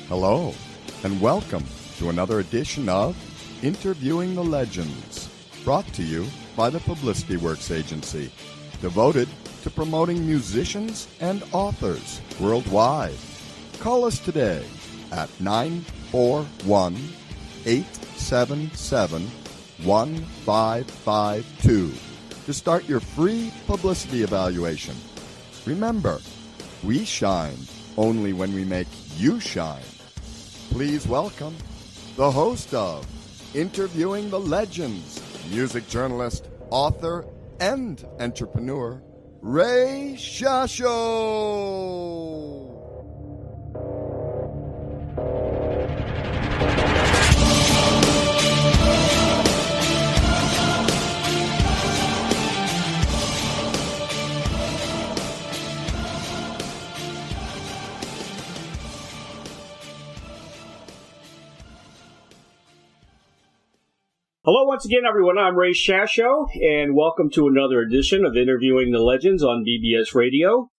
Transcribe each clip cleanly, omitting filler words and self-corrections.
Hello, and welcome to another edition of Interviewing the Legends, brought to you by the Publicity Works Agency, devoted to promoting musicians and authors worldwide. Call us today at 941-877-1552 to start your free publicity evaluation. Remember, we shine only when we make you shine. Please welcome the host of Interviewing the Legends, music journalist, author, and entrepreneur, Ray Shasho. Hello once again, everyone. I'm Ray Shasho, and welcome to another edition of Interviewing the Legends on BBS Radio,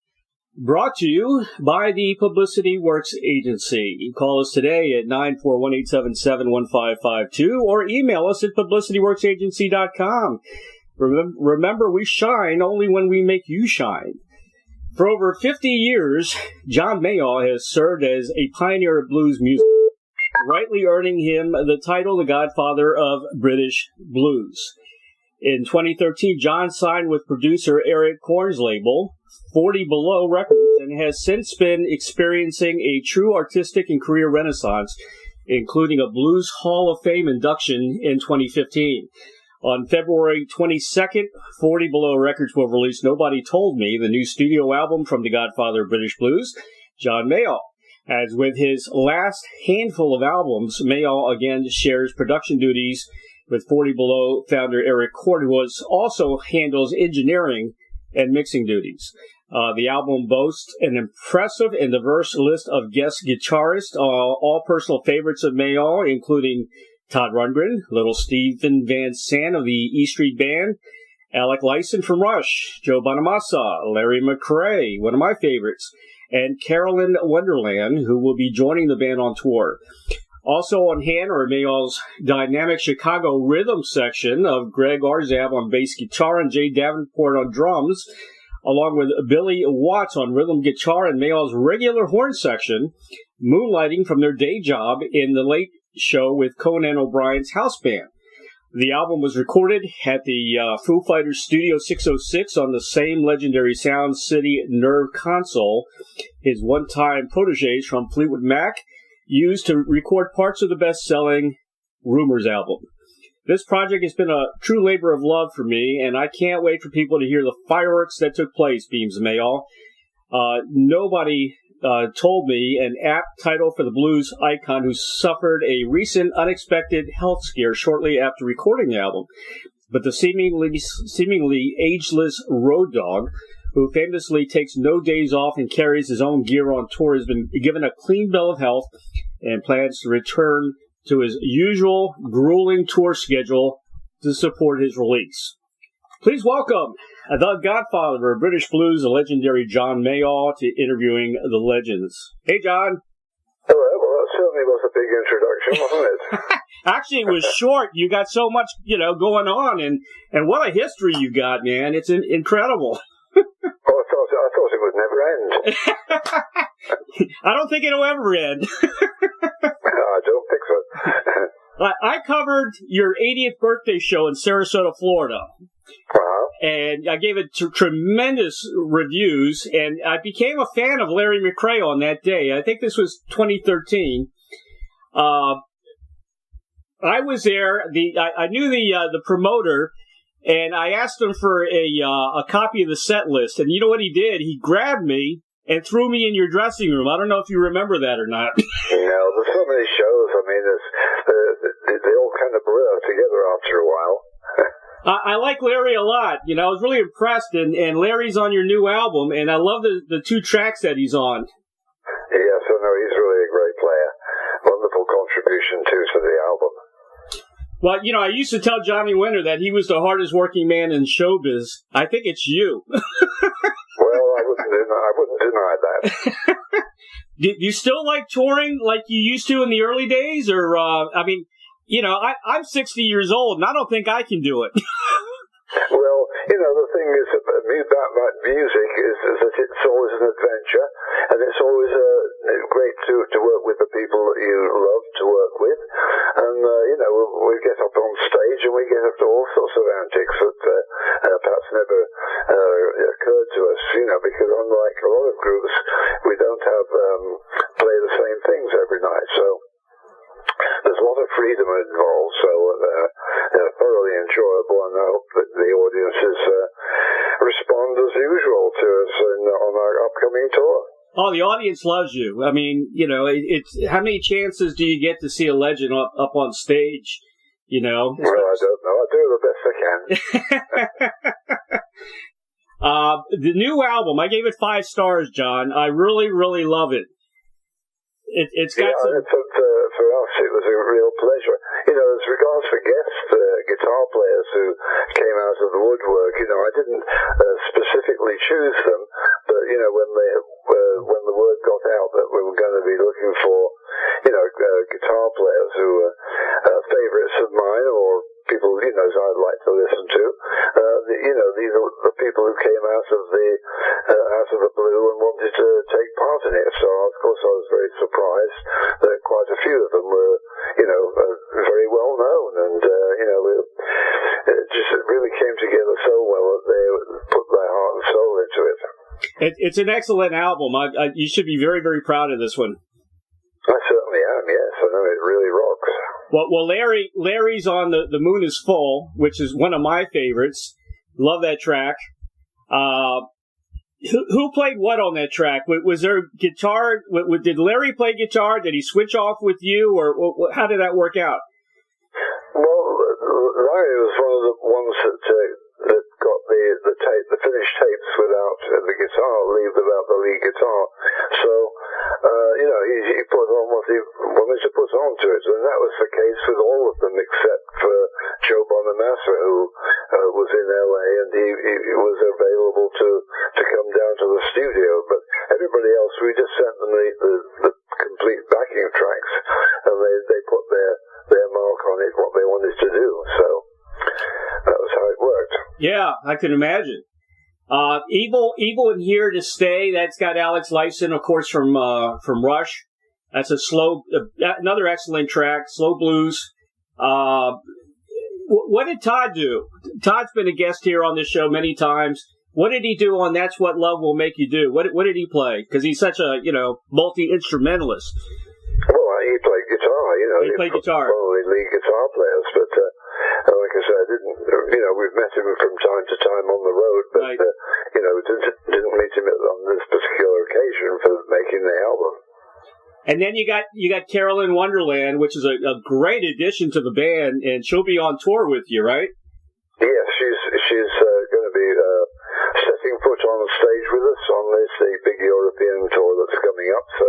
brought to you by the Publicity Works Agency. You can call us today at 941-877-1552 or email us at publicityworksagency.com. Remember, we shine only when we make you shine. For over 50 years, John Mayall has served as a pioneer of blues music, rightly earning him the title the Godfather of British Blues. In 2013, John signed with producer Eric Corne's label, 40 Below Records, and has since been experiencing a true artistic and career renaissance, including a Blues Hall of Fame induction in 2015. On February 22nd, 40 Below Records will release Nobody Told Me, the new studio album from the Godfather of British Blues, John Mayall. As with his last handful of albums, Mayall again shares production duties with 40 Below founder Eric Corne, who also handles engineering and mixing duties. The album boasts an impressive and diverse list of guest guitarists, all personal favorites of Mayall, including Todd Rundgren, Little Stephen Van Sant of the E Street Band, Alec Lifeson from Rush, Joe Bonamassa, Larry McCray, one of my favorites, and Carolyn Wonderland, who will be joining the band on tour. Also on hand are Mayall's dynamic Chicago rhythm section of Greg Rzab on bass guitar and Jay Davenport on drums, along with Billy Watts on rhythm guitar and Mayall's regular horn section, moonlighting from their day job in the Late Show with Conan O'Brien's house band. The album was recorded at the Foo Fighters Studio 606 on the same legendary Sound City Nerve console his one-time protégés from Fleetwood Mac used to record parts of the best-selling Rumors album. This project has been a true labor of love for me, and I can't wait for people to hear the fireworks that took place, beams Mayall. Nobody Told Me, an apt title for the blues icon who suffered a recent unexpected health scare shortly after recording the album. But the seemingly ageless road dog, who famously takes no days off and carries his own gear on tour, has been given a clean bill of health and plans to return to his usual grueling tour schedule to support his release. Please welcome the Godfather of British Blues, the legendary John Mayall, to Interviewing the Legends. Hey, John. Hello. Well, that certainly was a big introduction, wasn't it? Actually, it was short. You got so much, going on, and what a history you got, man. It's incredible. Oh, I thought it would never end. I don't think it'll ever end. I don't think so. I covered your 80th birthday show in Sarasota, Florida. And I gave it tremendous reviews, and I became a fan of Larry McCray on that day. I think this was 2013. I was there. I knew the promoter, and I asked him for a copy of the set list. And you know what he did? He grabbed me and threw me in your dressing room. I don't know if you remember that or not. No, there's so many shows. I mean, they all kind of blur together after a while. I like Larry a lot. I was really impressed, and Larry's on your new album, and I love the two tracks that he's on. Yes, I know, he's really a great player. Wonderful contribution, too, to the album. Well, I used to tell Johnny Winter that he was the hardest working man in showbiz. I think it's you. Well, I wouldn't deny that. Do you still like touring like you used to in the early days? Or, I mean, you know, I'm 60 years old, and I don't think I can do it. Well, you know, the thing is about music is that it's always an adventure, and it's always great to work with the people that you love to work with. And, you know, we get up on stage and we get up to all sorts of antics that perhaps never occurred to us, you know, because unlike a lot of groups, we don't have play the same things every night. So there's a lot of freedom involved, so thoroughly enjoyable, and I hope that the audiences respond as usual to us on our upcoming tour. Oh, the audience loves you. I mean, you know, it's how many chances do you get to see a legend up on stage? You know. Well, I don't know. I do the best I can. The new album, I gave it 5 stars, John. I really, really love it. It's got some... for us, it was a real pleasure. You know, as regards for guest guitar players who came out of the woodwork, you know, I didn't specifically choose them, but, you know, when the word got out that we were going to be looking for, you know, guitar players who were favorites of mine or people, you know, I'd like to listen to, you know, these are the people who came out of the blue and wanted to take part in it. So, of course, I was very surprised that quite a few of them were, you know, very well known, and, you know, it really came together so well that they put their heart and soul into it. It's an excellent album. You should be very, very proud of this one. I certainly am, yes. I know it really rocks. Well, Larry's on the Moon is Full, which is one of my favorites. Love that track. Who played what on that track? Was there guitar? Did Larry play guitar? Did he switch off with you, or how did that work out? Well, Larry was one of the ones that got the finished tapes without the guitar, without the lead guitar. So, you know, he put on what he wanted to put onto it, and that was the case with all of them except for Joe Bonamassa, who was in LA, and he was available to come down to the studio. But everybody else, we just sent them the complete backing tracks, and they put their mark on it, what they wanted to do. So that was how it worked. Yeah, I can imagine. Evil and Here to Stay. That's got Alex Lifeson, of course, from Rush. That's another excellent track. Slow blues. What did Todd do? Todd's been a guest here on this show many times. What did he do on That's What Love Will Make You Do? What did he play? Because he's such a, you know, multi-instrumentalist. Well, he played guitar, you know. He played guitar. One of the lead guitar players, but like I said, we've met him from time to time on the road, but, right. You know, didn't meet him on this particular occasion for making the album. And then you got Carolyn Wonderland, which is a great addition to the band, and she'll be on tour with you, right? Yes, she's going to be setting foot on the stage with us on this big European tour that's coming up. So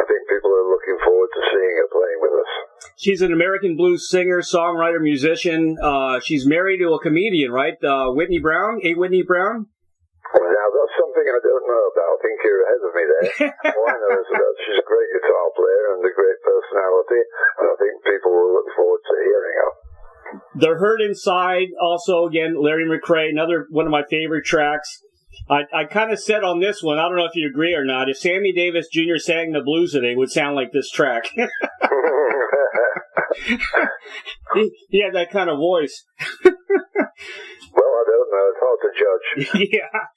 I think people are looking forward to seeing her playing with us. She's an American blues singer, songwriter, musician. She's married to a comedian, right? Whitney Brown. Well, now, that's something I don't know about. I think you're ahead of me there. All I know is that she's a great guitar player and a great personality, and I think people will look forward to hearing her. The Hurt Inside, also, again, Larry McCray, another one of my favorite tracks. I kind of said on this one, I don't know if you agree or not, if Sammy Davis Jr. sang the blues today, it would sound like this track. He had that kind of voice. Well, I don't know. It's hard to judge. Yeah.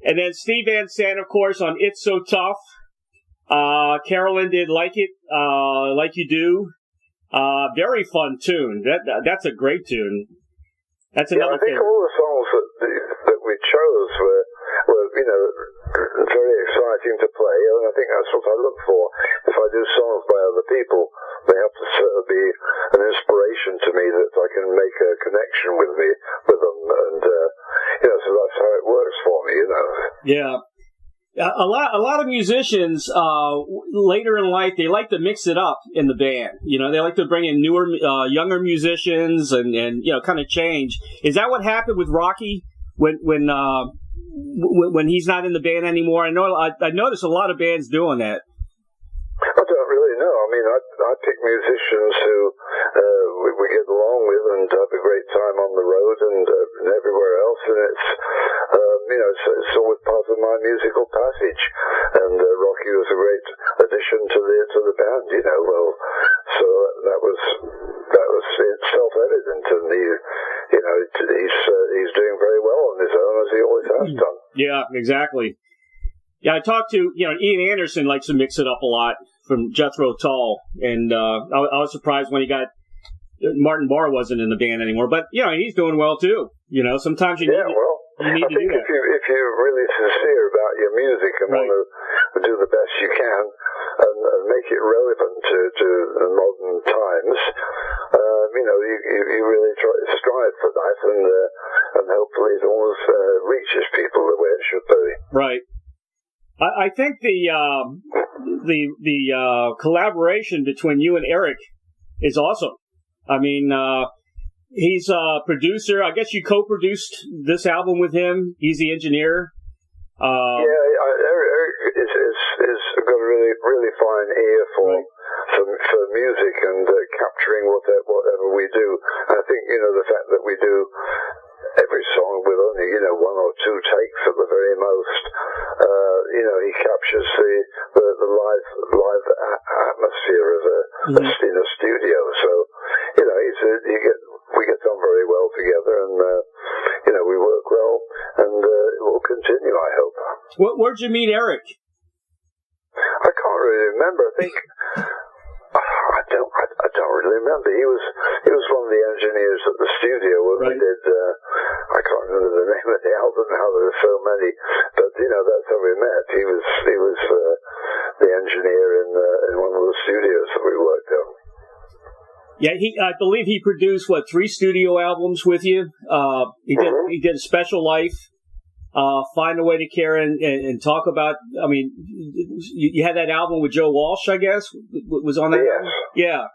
And then Steve Van Sant, of course, on It's So Tough. Carolyn did Like It, Like You Do. Very fun tune. That's a great tune. That's another thing. I think all the songs that we chose were you know, very exciting to play, and I think that's what I look for. If I do songs by other people, they have to sort of be an inspiration to me that I can make a connection with them, and you know, so that's how it works for me, you know. Yeah. A lot of musicians later in life, they like to mix it up in the band. You know, they like to bring in newer, younger musicians and you know, kind of change. Is that what happened with Rocky when he's not in the band anymore? I know I noticed a lot of bands doing that. don't really know. I mean, I pick musicians who we get along with and have a great time on the road and everywhere else, and it's it's always part of my musical passage. And Rocky was a great addition to the band. Well, so that was self-evident, and he's doing very well on his own, as he always has done. Yeah, exactly. Yeah, I talked to, Ian Anderson likes to mix it up a lot from Jethro Tull, and I was surprised when he got Martin Barr wasn't in the band anymore, but he's doing well too. Sometimes you need to do that. If you're really sincere about your music and want to do the best you can and make it relevant to modern times, you really strive for that, and hopefully it always reaches people the way it should be. Right. I think the collaboration between you and Eric is awesome. I mean, he's a producer. I guess you co-produced this album with him. He's the engineer. Eric is got a really fine ear for music and capturing whatever we do. I think the fact that we do every song with only one or two takes at the very most. He captures the live atmosphere of in a studio. So we get on very well together, and we work well, and it will continue, I hope. Where'd you meet Eric? I can't really remember. I think I don't really remember. He was one of the engineers at the studio when we did. I can't remember the name of the album now. There were so many, but that's how we met. He was the engineer in one of the studios that we worked on. Yeah, I believe he produced 3 studio albums with you. He did a Special Life. Find a Way to Care and talk about. I mean, you had that album with Joe Walsh, I guess, was on that. Yes. Yeah,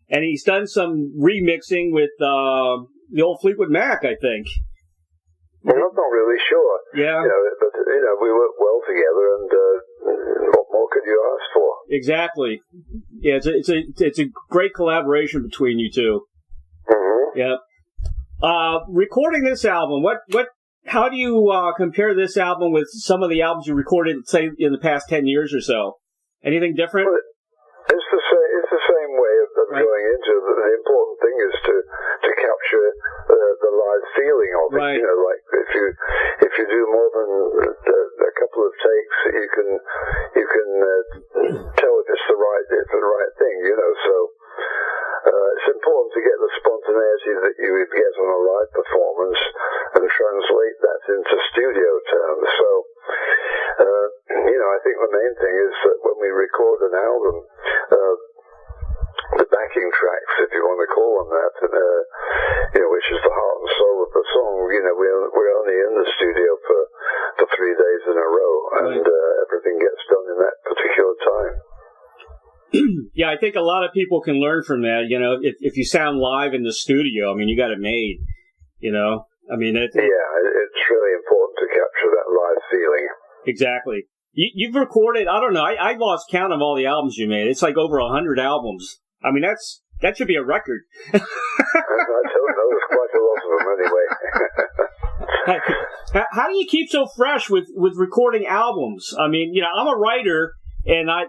and he's done some remixing with the old Fleetwood Mac, I think. Well, I'm not really sure. Yeah, but we work well together, and what more could you ask for? Exactly. Yeah, it's a great collaboration between you two. Mm-hmm. Yeah. Recording this album, how do you compare this album with some of the albums you recorded, say, in the past 10 years or so? Anything different? Well, it's the same way of going into it. The important thing is to capture the live feeling of it. Right. Like if you do more than a couple of takes, you can tell if it's the right thing. So. It's important to get the spontaneity that you would get on a live performance and translate that into studio terms. So, I think the main thing is that when we record an album, the backing tracks, if you want to call them that, which is the heart and soul of the song, we're only in the studio for 3 days in a row, and everything gets done in that particular time. Yeah, I think a lot of people can learn from that. If you sound live in the studio, I mean, you got it made. I mean, it's really important to capture that live feeling. Exactly. You've recorded, I don't know, I lost count of all the albums you made. It's like over 100 albums. I mean, that should be a record. I don't know. There's quite a lot of them anyway. How do you keep so fresh with recording albums? I mean, I'm a writer. And I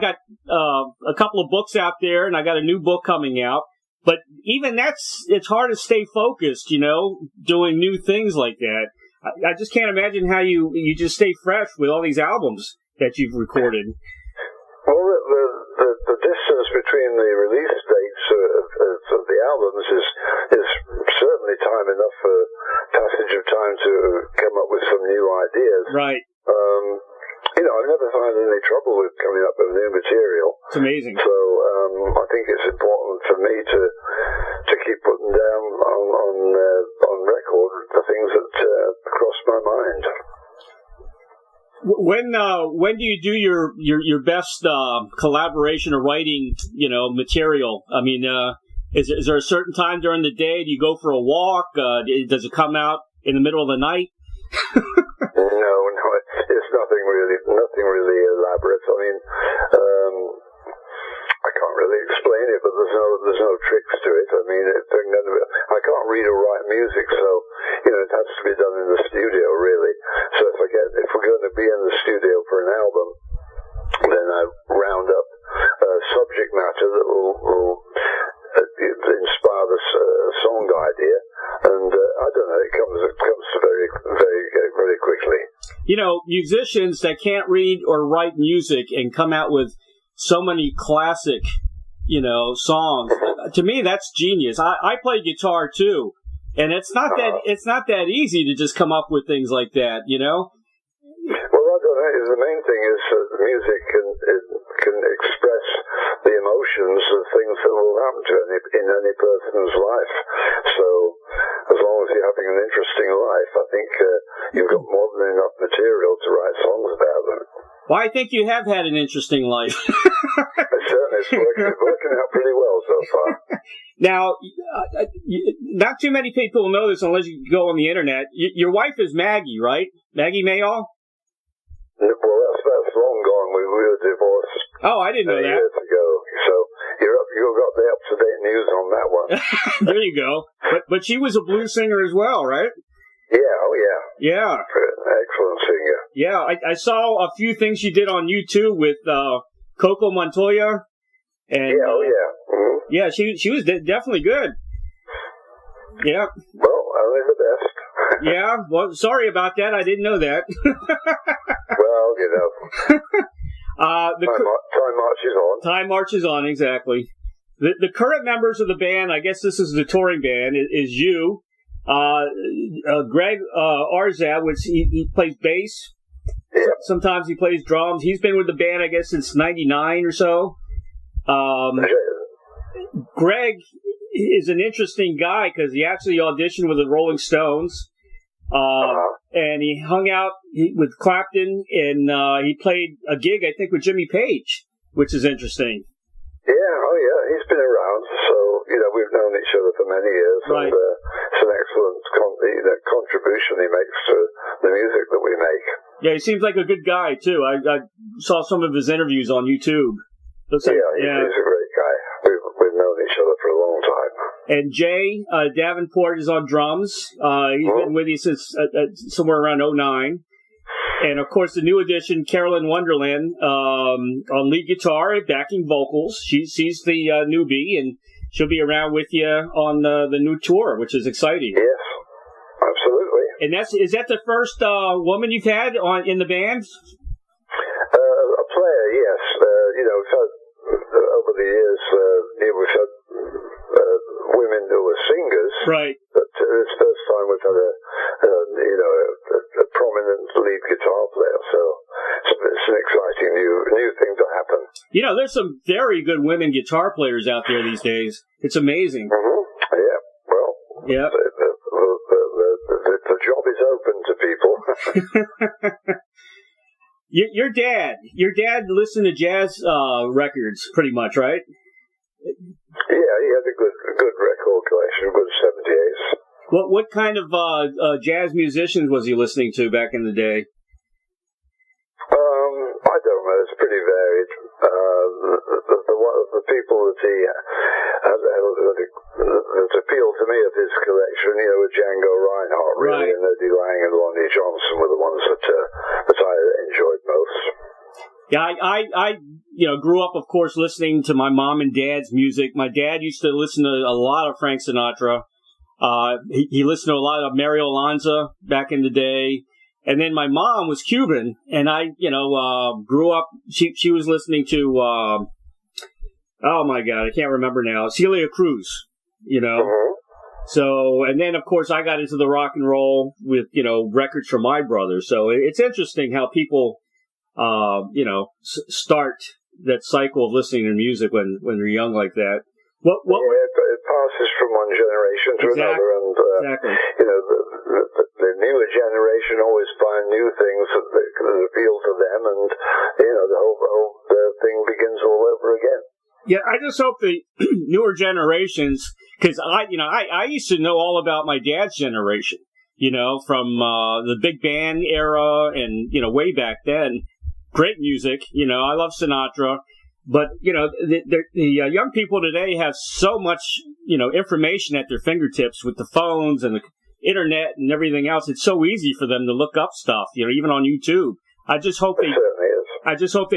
got a couple of books out there, and I got a new book coming out. But even it's hard to stay focused, doing new things like that. I just can't imagine how you just stay fresh with all these albums that you've recorded. Well, the distance between the release dates of the albums is certainly time enough for passage of time to come up with some new ideas. Right. I've never found any trouble with coming up with new material. It's amazing. So I think it's important for me to keep putting down on record the things that cross my mind. When do you do your best collaboration or writing material? I mean, is there a certain time during the day? Do you go for a walk? Does it come out in the middle of the night? No, it's nothing really elaborate. I mean, tricks to it. I mean, I can't read or write music, so it has to be done in the studio, really. So if we're going to be in the studio for an album, then I round up subject matter that will inspire the song idea, and I don't know, it comes very, very, very quickly. Musicians that can't read or write music and come out with so many classic, songs. To me, that's genius. I play guitar too, and it's not that easy to just come up with things like that. Well, I don't know. The main thing is that the music can express the emotions of things that will happen to in any person's life. So, as long as you're having an interesting life, I think you've got more than enough material to write songs about them. Well, I think you have had an interesting life. Certainly, it's working out pretty well so far. Now, not too many people know this unless you go on the internet. Your wife is Maggie, right? Maggie Mayall? Well, that's long gone. We were divorced. Oh, I didn't know that. Years ago. So you've got the up-to-date news on that one. There you go. But she was a blues singer as well, right? Yeah, oh yeah. Yeah. Excellent singer. Yeah, I saw a few things she did on YouTube with Coco Montoya. And, yeah, oh yeah. Mm-hmm. Yeah, she was definitely good. Yeah. Well, only the best. Yeah, well, sorry about that. I didn't know that. Well, time marches on. Time marches on, exactly. The current members of the band, I guess this is the touring band, is you, Greg Rzab, which he plays bass. Yeah. Sometimes he plays drums. He's been with the band, I guess, since '99 or so. Greg is an interesting guy because he actually auditioned with the Rolling Stones. And he hung out with Clapton, and he played a gig, I think, with Jimmy Page, which is interesting. Yeah, oh yeah, he's been around, so, we've known each other for many years, right. And it's an excellent contribution he makes to the music that we make. Yeah, he seems like a good guy, too. I saw some of his interviews on YouTube. He's a great guy. We've known each other for a long time. And Jay Davenport is on drums. He's been with you since somewhere around '09. And, of course, the new addition, Carolyn Wonderland, on lead guitar and backing vocals. She's the newbie, and she'll be around with you on the new tour, which is exciting. Yes, absolutely. And is that the first woman you've had in the band? A player, yes. We've had, over the years, we've had women who were singers. Right. But it's the first time we've had a prominent lead guitar player, so it's an exciting new thing to happen. There's some very good women guitar players out there these days. It's amazing. Mm-hmm. Yeah, well, yeah. The job is open to people. Your dad listened to jazz records pretty much, right? Yeah, he had a good record collection, good 78s. What kind of jazz musicians was he listening to back in the day? I don't know. It's pretty varied. The people that he that appealed to me of his collection, were Django Reinhardt, really, right. And Eddie Lang and Lonnie Johnson were the ones that I enjoyed most. Yeah, I grew up, of course, listening to my mom and dad's music. My dad used to listen to a lot of Frank Sinatra. He listened to a lot of Mary Alonzo back in the day. And then my mom was Cuban, and I, grew up, she was listening to, oh my God, I can't remember now, Celia Cruz, Mm-hmm. So, and then of course I got into the rock and roll with, records from my brother. So it's interesting how people, start that cycle of listening to music when they're young like that. It passes from one generation to another, and exactly. The newer generation always find new things that appeal to them, and the whole thing begins all over again. Yeah, I just hope the newer generations, because I used to know all about my dad's generation, from the big band era and way back then. Great music, I love Sinatra. But, the young people today have so much, information at their fingertips with the phones and the internet and everything else. It's so easy for them to look up stuff, even on YouTube. I just hope they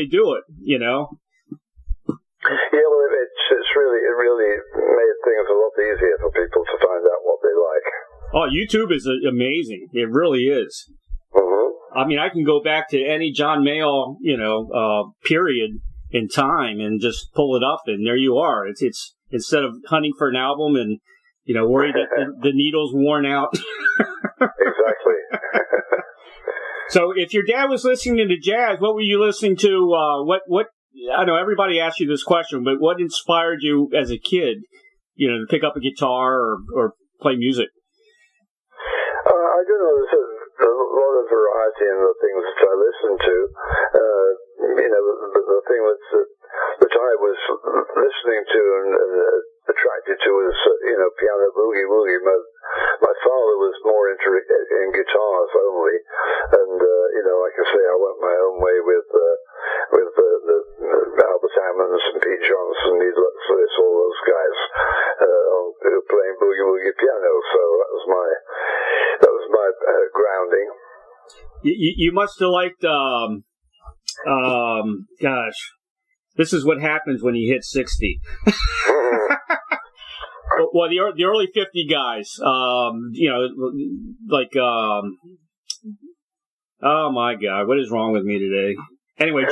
do it, Yeah, well, it really made things a lot easier for people to find out what they like. Oh, YouTube is amazing. It really is. Mm-hmm. I mean, I can go back to any John Mayall, period in time and just pull it up, and there you are. It's instead of hunting for an album and worried that the needle's worn out. Exactly. So, if your dad was listening to jazz, what were you listening to? What? I know everybody asks you this question, but what inspired you as a kid, to pick up a guitar or play music? I don't know. There's a lot of variety in the things that I listen to. The thing that I was listening to and attracted to was, piano boogie woogie. My father was more interested in guitars only, and like I say, I went my own way with the Albert Hammonds and Pete Johnson, Neil Lewis, all those guys who were playing boogie woogie piano. So that was my grounding. You must have liked, this is what happens when you hit 60. Well, the early 50 guys, oh my God, what is wrong with me today? Anyway,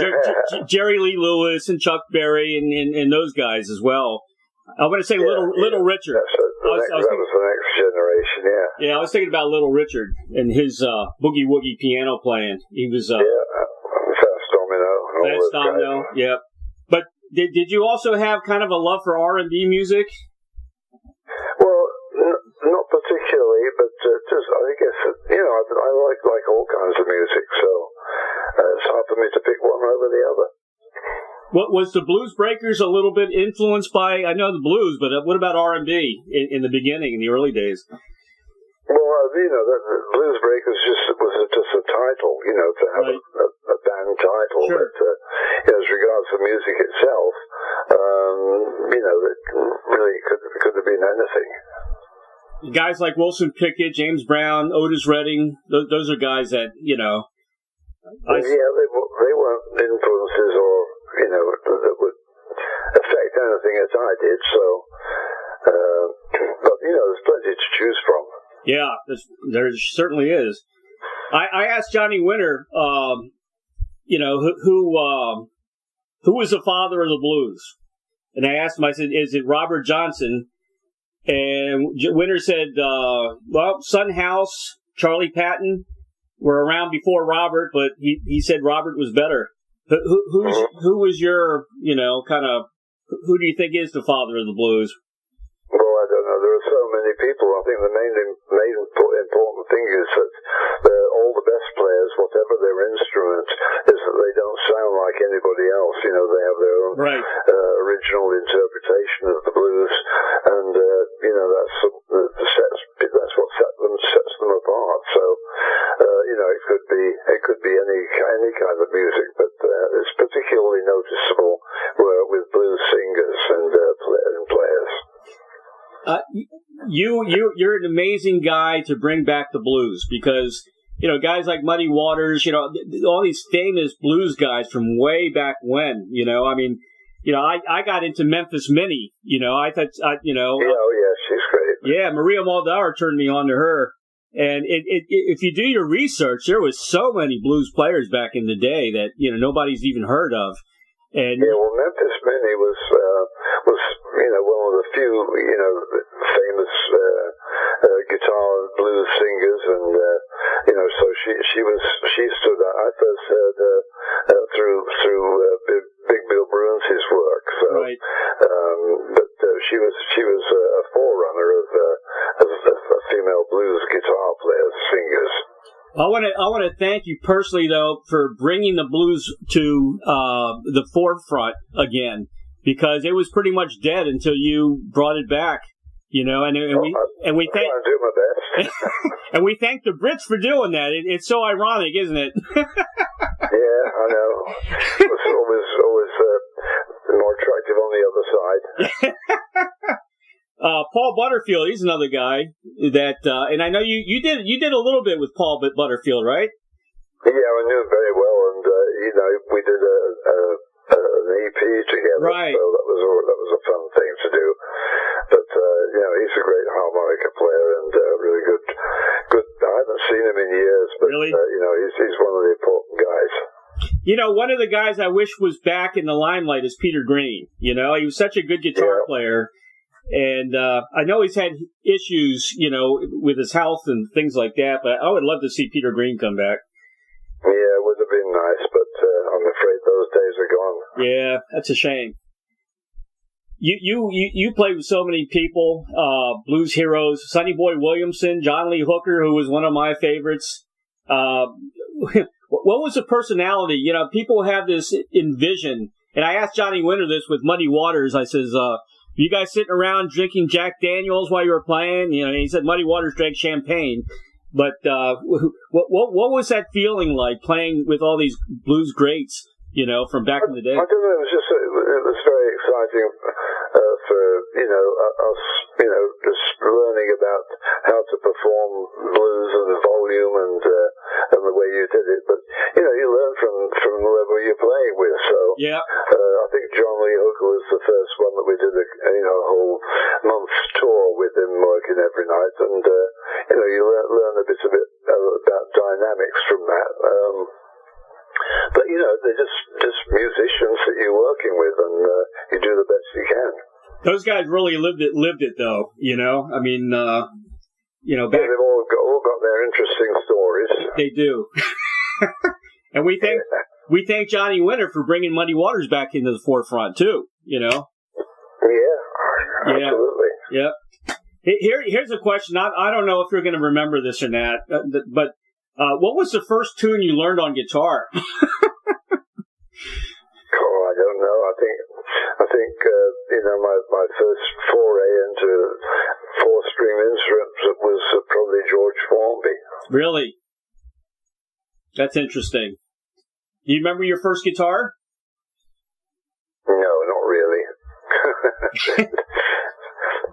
Jerry Lee Lewis and Chuck Berry and those guys as well. I'm going to say Little Richard. That was the next generation, yeah. Yeah, I was thinking about Little Richard and his boogie woogie piano playing. He was Fast Domino. Yeah. But did you also have kind of a love for R&B music? Well, not particularly, but just I guess I like all kinds of music, so it's hard for me to pick one over the other. What was the Blues Breakers a little bit influenced by? I know the blues, but what about R&B in the beginning, in the early days? Well, the Blues Breakers was just a title, to have right. a band title. Sure. But as regards the music itself, it really could have been anything. Guys like Wilson Pickett, James Brown, Otis Redding, those are guys that they weren't influences or that would affect anything that I did. So, but there's plenty to choose from. Yeah, there certainly is. I asked Johnny Winter, who was the father of the blues, and I asked him. I said, "Is it Robert Johnson?" And Winter said, Son House, Charlie Patton were around before Robert, but he said Robert was better. Who was your, who do you think is the father of the blues? Well, I don't know. There are so many people. I think the main important thing is that all the best players, whatever their instrument, is that they don't sound like anybody else. They have their own original interpretation of the blues, and that's what sets them apart. So, it could be any kind of music, but it's particularly noticeable with blues singers and players. You're an amazing guy to bring back the blues because, guys like Muddy Waters, all these famous blues guys from way back when, I got into Memphis Minnie, I thought, oh yeah, she's great. Yeah, Maria Muldaur turned me on to her. And if you do your research, there was so many blues players back in the day that, nobody's even heard of. And Memphis Minnie was one of the few famous guitar and blues singers, and so she stood out. I first heard her through Big Bill Bruns's work. So, right. But she was a forerunner of female blues guitar players, singers. I want to thank you personally, though, for bringing the blues to the forefront again, because it was pretty much dead until you brought it back. And we thank. I do my best. And we thank the Brits for doing that. It's so ironic, isn't it? Yeah, I know. It was always Paul Butterfield, he's another guy that, and I know you did a little bit with Paul Butterfield, right? Yeah, I knew him very well, and we did an EP together, right? So that was a fun thing to do. But he's a great harmonica player and really good. I haven't seen him in years, but really? He's one of the important guys. One of the guys I wish was back in the limelight is Peter Green. He was such a good guitar player. And I know he's had issues, with his health and things like that, but I would love to see Peter Green come back. Yeah, it would have been nice, but I'm afraid those days are gone. Yeah, that's a shame. You played with so many people, blues heroes, Sonny Boy Williamson, John Lee Hooker, who was one of my favorites. What was the personality? People have this envision, and I asked Johnny Winter this with Muddy Waters. I says, you guys sitting around drinking Jack Daniels while you were playing? He said Muddy Waters drank champagne. But what was that feeling like playing with all these blues greats, from back in the day? I don't know. It was very exciting for us, just learning about how to perform blues and the volume and the way you did it. But you learn from whoever you're playing with. So yeah, I think John Lee Hooker was the first one that we did a whole month's tour with him, working every night, and you learn a bit about dynamics from that. But they're just musicians that you're working with, and you do the best you can. Those guys really lived it though. I mean, back... they've all got their interesting stories. They do. And we thank Johnny Winter for bringing Muddy Waters back into the forefront too. Yeah, absolutely. Yeah. Here's a question. I don't know if you're going to remember this or not, but what was the first tune you learned on guitar? I don't know. I think my first foray into four-string instruments was probably George Formby. Really? That's interesting. Do you remember your first guitar? No, not really.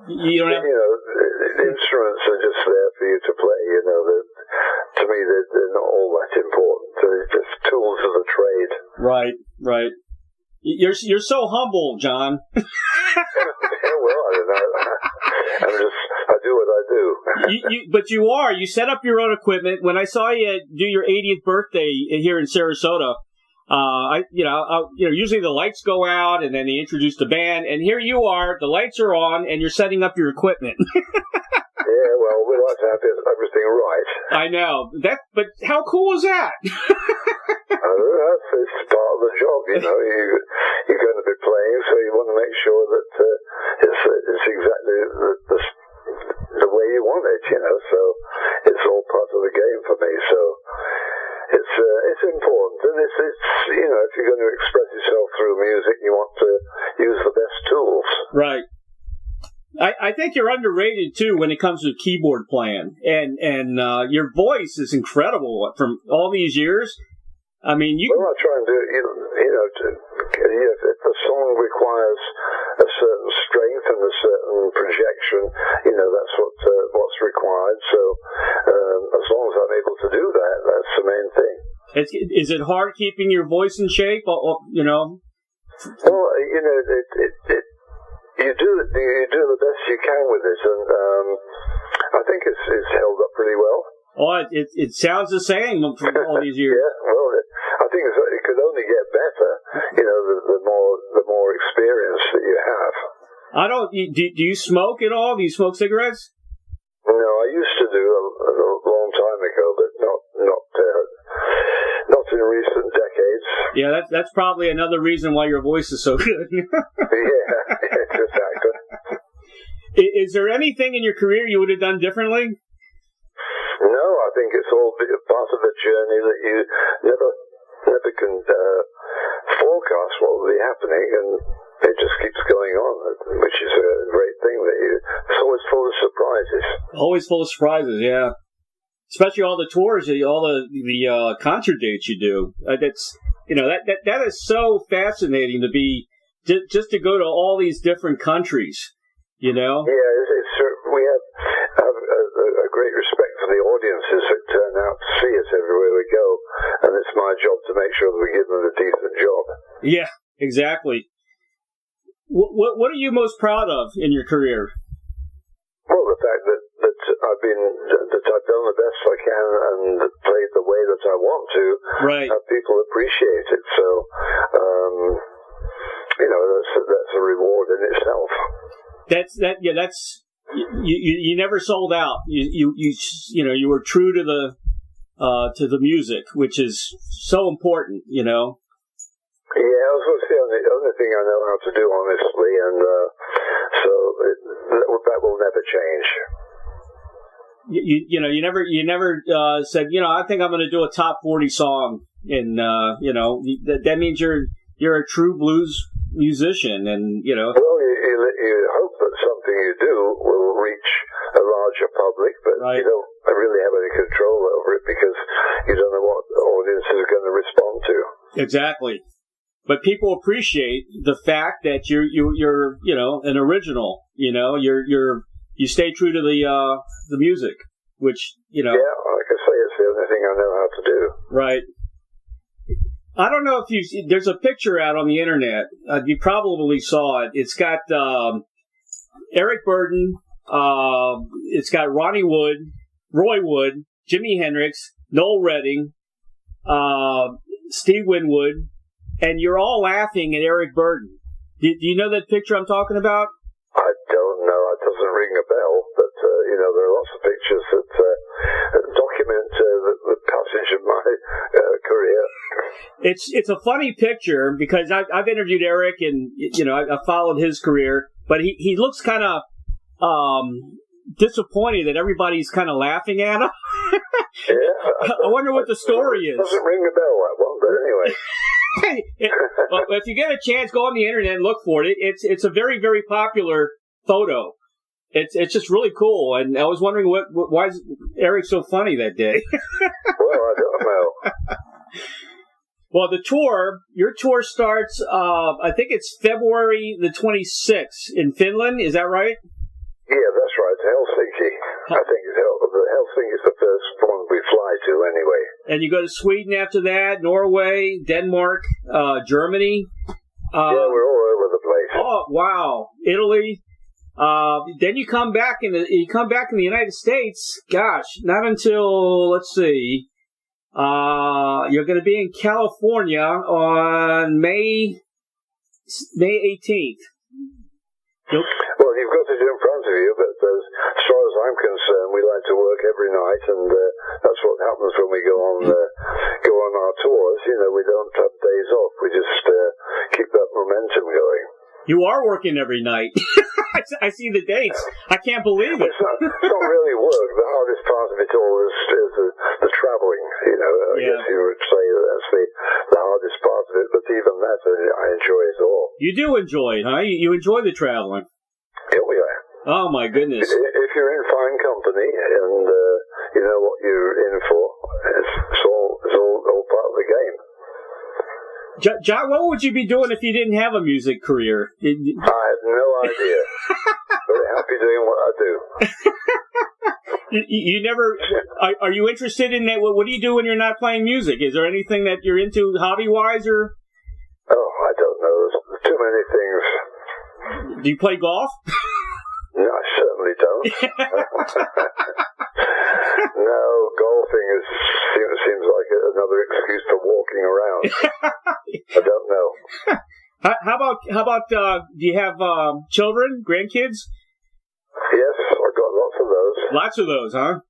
You don't have... the instruments are just there for you to play. To me, they're not all that important. They're just tools of the trade. Right. You're so humble, John. Well, I don't know. I do what I do. But you are. You set up your own equipment. When I saw you do your 80th birthday here in Sarasota, usually the lights go out and then they introduce the band, and here you are, the lights are on, and you're setting up your equipment. Yeah, well, we like to have everything right. I know but how cool is that? It's part of the job, You're going to be playing, so you want to make sure that it's exactly the way you want it, So it's all part of the game for me. So it's important, and it's if you're going to express yourself through music, you want to use the best tools. Right. I think you're underrated too when it comes to keyboard playing, and your voice is incredible from all these years. I mean, Well, I try and do if the song requires a certain strength and a certain projection, that's what's required. So as long as I'm able to do that, that's the main thing. Is it hard keeping your voice in shape? Well, you do the best you can with it, and I think it's held up pretty well. Oh, it sounds the same from all these years. Yeah, well, I think it could only get better, the more experience that you have. Do you smoke at all? Do you smoke cigarettes? No, I used to do a long time ago, but not in recent decades. Yeah, that's probably another reason why your voice is so good. Yeah, exactly. Is there anything in your career you would have done differently? No, I think it's all part of the journey that you never can forecast what will be happening, and it just keeps going on, which is a great thing. It's always full of surprises. Always full of surprises, yeah. Especially all the tours, all the concert dates you do. That is so fascinating to be just to go to all these different countries, you know? Yeah, we have a great respect for the audiences that turn out to see us everywhere we go, and it's my job to make sure that we give them a decent job. Yeah, exactly. What are you most proud of in your career? Well, the fact that I've done the best I can and played the way that I want to. Right. Have people appreciate it. So, that's a reward in itself. That's you never sold out. You were true to the music, which is so important, you know. Yeah, I was going to say the only thing I know how to do, honestly, and so that will never change. You never said, I think I'm going to do a top 40 song, and that means you're a true blues musician, and Well, you hope that something you do will reach a larger public, but right. You don't really have any control over it because you don't know what the audience is going to respond to. Exactly. But people appreciate the fact that you're an original. You stay true to the music, which Yeah, like I say, it's the only thing I know how to do. Right. I don't know if there's a picture out on the internet. You probably saw it. It's got Eric Burden. It's got Ronnie Wood, Roy Wood, Jimi Hendrix, Noel Redding, Steve Winwood. And you're all laughing at Eric Burden. Do you know that picture I'm talking about? I don't know. It doesn't ring a bell. But, there are lots of pictures that document the passage of my career. It's a funny picture because I've interviewed Eric and, I followed his career. But he looks kind of disappointed that everybody's kind of laughing at him. Yeah. I wonder what the story is. It doesn't ring a bell, that one, but anyway. If you get a chance, go on the internet and look for it. It's a very, very popular photo. It's just really cool, and I was wondering why is Eric so funny that day? Well, I don't know. Well, your tour starts. I think it's February the 26th in Finland. Is that right? Yeah, that's right. Helsinki. I think Helsinki is the first one we fly to anyway. And you go to Sweden after that, Norway, Denmark, Germany. Yeah, we're all over the place. Oh, wow. Italy. Then you come back in the United States. Gosh, not until, let's see, you're going to be in California on May 18th. Well, you've got it in front of you, but as far as I'm concerned, we like to work every night, and that's what happens when we go on our tours. We don't have days off. We just keep that momentum going. You are working every night. I see the dates. I can't believe it. It's not really work. The hardest part of it all is the traveling. I guess you would say that's the hardest part of it. But even that, I enjoy it all. You do enjoy it, huh? You enjoy the traveling. Yeah, we are. Oh my goodness! If you're in fine company and you know what you're in for, it's all part of the game. John, what would you be doing if you didn't have a music career? I have no idea. Very happy doing what I do. You never... Are you interested in that? What do you do when you're not playing music? Is there anything that you're into hobby-wise? Or? Oh, I don't know. There's too many things. Do you play golf? No, I certainly don't. No, golfing seems like another excuse for walking around. I don't know. How about do you have children, grandkids? Yes, I've got lots of those. Lots of those, huh?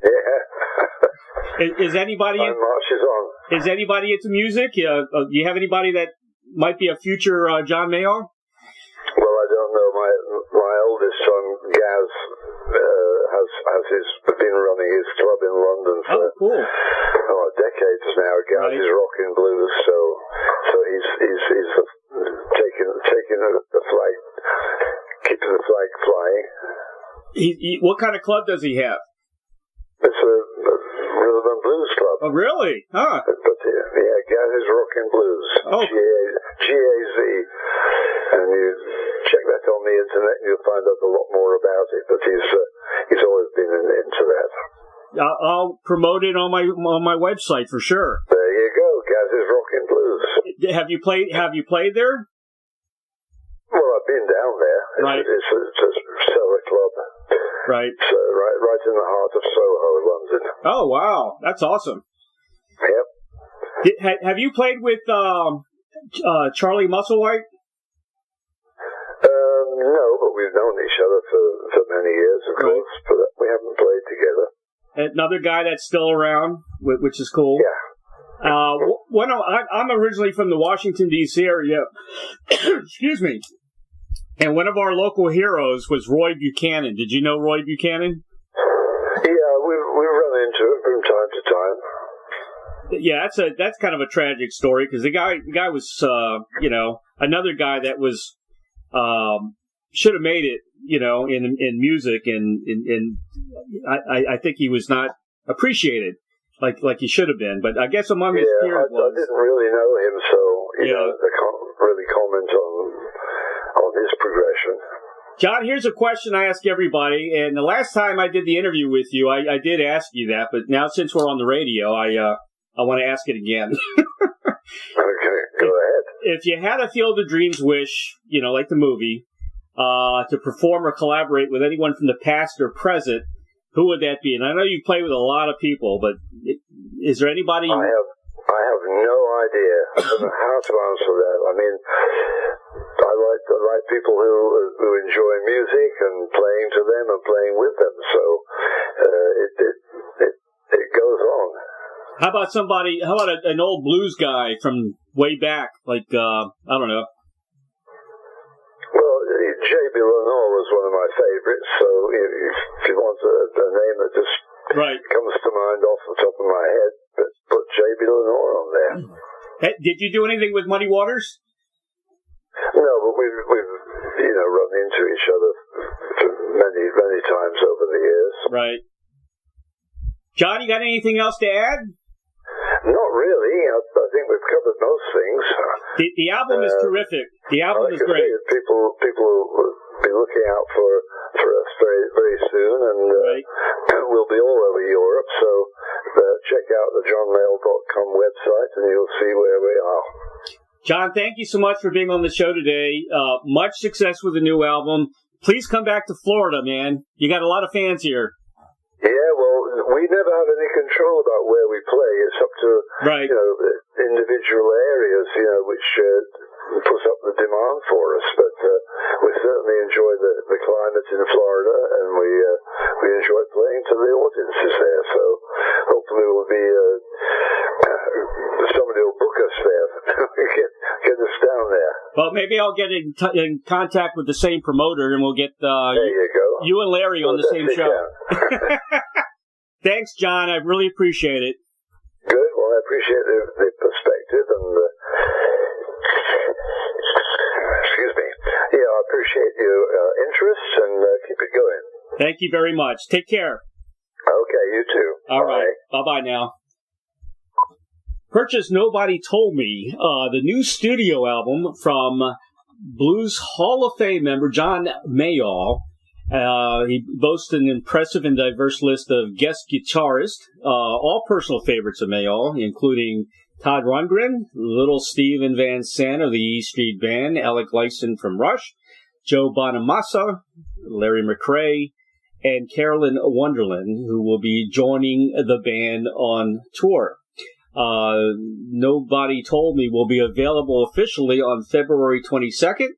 Yeah. Is anybody Time marches on. Is anybody into music? Do you have anybody that might be a future John Mayall? Well, I don't know. My oldest son, Gaz, has been running his club in London for decades now. Gaz is rock and blues, so he's taking the flag, keeping the flag flying. What kind of club does he have? It's a rhythm and blues club. Oh, really? Huh? But yeah, Gaz is rock and blues. Oh. GAZ. internet and you'll find out a lot more about it. But he's always been into that. I'll promote it on my website for sure. There you go, Gaz's Rockin' Blues. Have you played there? Well, I've been down there. Right. It's a cellar club. Right. So right in the heart of Soho, London. Oh wow, that's awesome. Yep. Have you played with Charlie Musselwhite? No, but we've known each other for many years, of course. But we haven't played together. Another guy that's still around, which is cool. Yeah. I'm originally from the Washington, D.C. area. Excuse me. And one of our local heroes was Roy Buchanan. Did you know Roy Buchanan? Yeah, we've run into him from time to time. Yeah, that's kind of a tragic story because the guy was another guy that was should have made it in music and I think he was not appreciated like he should have been. But I guess among his peers I didn't really know him, so I can't really comment on his progression. John, here's a question I ask everybody, and the last time I did the interview with you, I did ask you that, but now since we're on the radio, I want to ask it again. Okay, go ahead. If you had a Field of Dreams wish, like the movie, to perform or collaborate with anyone from the past or present, who would that be? And I know you play with a lot of people, but is there anybody? I have no idea. I don't know how to answer that. I mean, I like people who enjoy music and playing to them and playing with them. So it goes on. How about an old blues guy from way back, like I don't know. Well, J.B. Lenore was one of my favorites. So if you want a name that just comes to mind off the top of my head, put J.B. Lenore on there. Hey, did you do anything with Muddy Waters? No, but we've run into each other many times over the years. Right. John, you got anything else to add? Not really. I think we've covered most things. The album is terrific. The album is great. People will be looking out for us very, very soon, and we'll be all over Europe. So check out the johnmayall.com website, and you'll see where we are. John, thank you so much for being on the show today. Much success with the new album. Please come back to Florida, man. You got a lot of fans here. Yeah, well, we never have any control about where we play. It's up to individual areas, which puts up the demand for us. But we certainly enjoy the climate in Florida, and we enjoy playing to the audiences there. So hopefully we'll be somebody will book us there, get us down there. Well, maybe I'll get in contact with the same promoter, and we'll get there you go. You and Larry on the same show. Thanks, John. I really appreciate it. Good. Well, I appreciate the perspective and excuse me. Yeah, I appreciate your interest and keep it going. Thank you very much. Take care. Okay, you too. All right. Bye-bye now. Purchase Nobody Told Me, the new studio album from Blues Hall of Fame member John Mayall. He boasts an impressive and diverse list of guest guitarists, all personal favorites of Mayall, including Todd Rundgren, Little Steven Van Sant of the E Street Band, Alec Lifeson from Rush, Joe Bonamassa, Larry McCray, and Carolyn Wonderland, who will be joining the band on tour. Nobody Told Me will be available officially on February 22nd,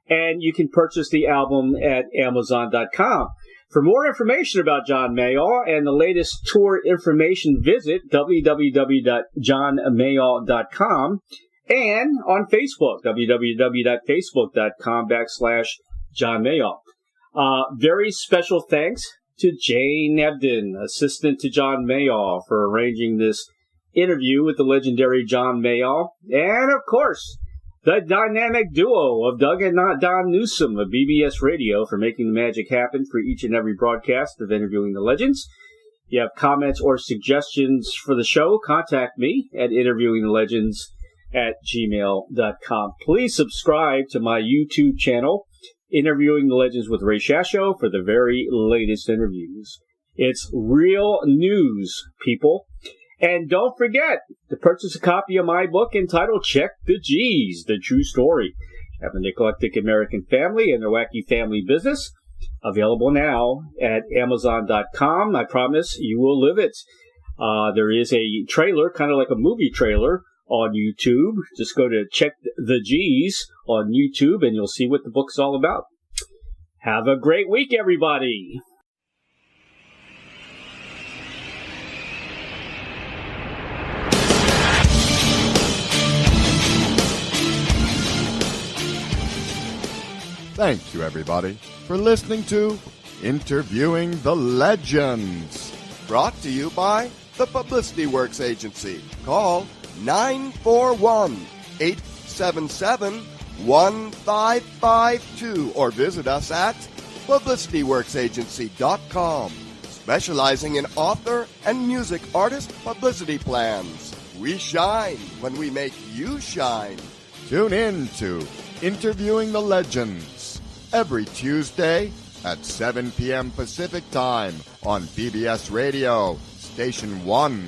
and you can purchase the album at Amazon.com. For more information about John Mayall and the latest tour information, visit www.johnmayall.com and on Facebook, www.facebook.com/John Mayall. Very special thanks to Jane Ebden, assistant to John Mayall, for arranging this interview with the legendary John Mayall. And, of course, the dynamic duo of Doug and Don Newsom of BBS Radio for making the magic happen for each and every broadcast of Interviewing the Legends. If you have comments or suggestions for the show, contact me at interviewingthelegends@gmail.com. Please subscribe to my YouTube channel, Interviewing the Legends with Ray Shasho for the very latest interviews. It's real news, people. And don't forget to purchase a copy of my book entitled Check the G's, The True Story of an Eclectic American Family and Their Wacky Family Business. Available now at Amazon.com. I promise you will live it. There is a trailer, kind of like a movie trailer, on YouTube. Just go to Check the G's on YouTube and you'll see what the book's all about. Have a great week, everybody. Thank you, everybody, for listening to Interviewing the Legends. Brought to you by the Publicity Works Agency. Call 941-877-1552 or visit us at publicityworksagency.com, specializing in author and music artist publicity plans. We shine when we make you shine. Tune in to Interviewing the Legends every Tuesday at 7 p.m. Pacific Time on PBS Radio, Station 1.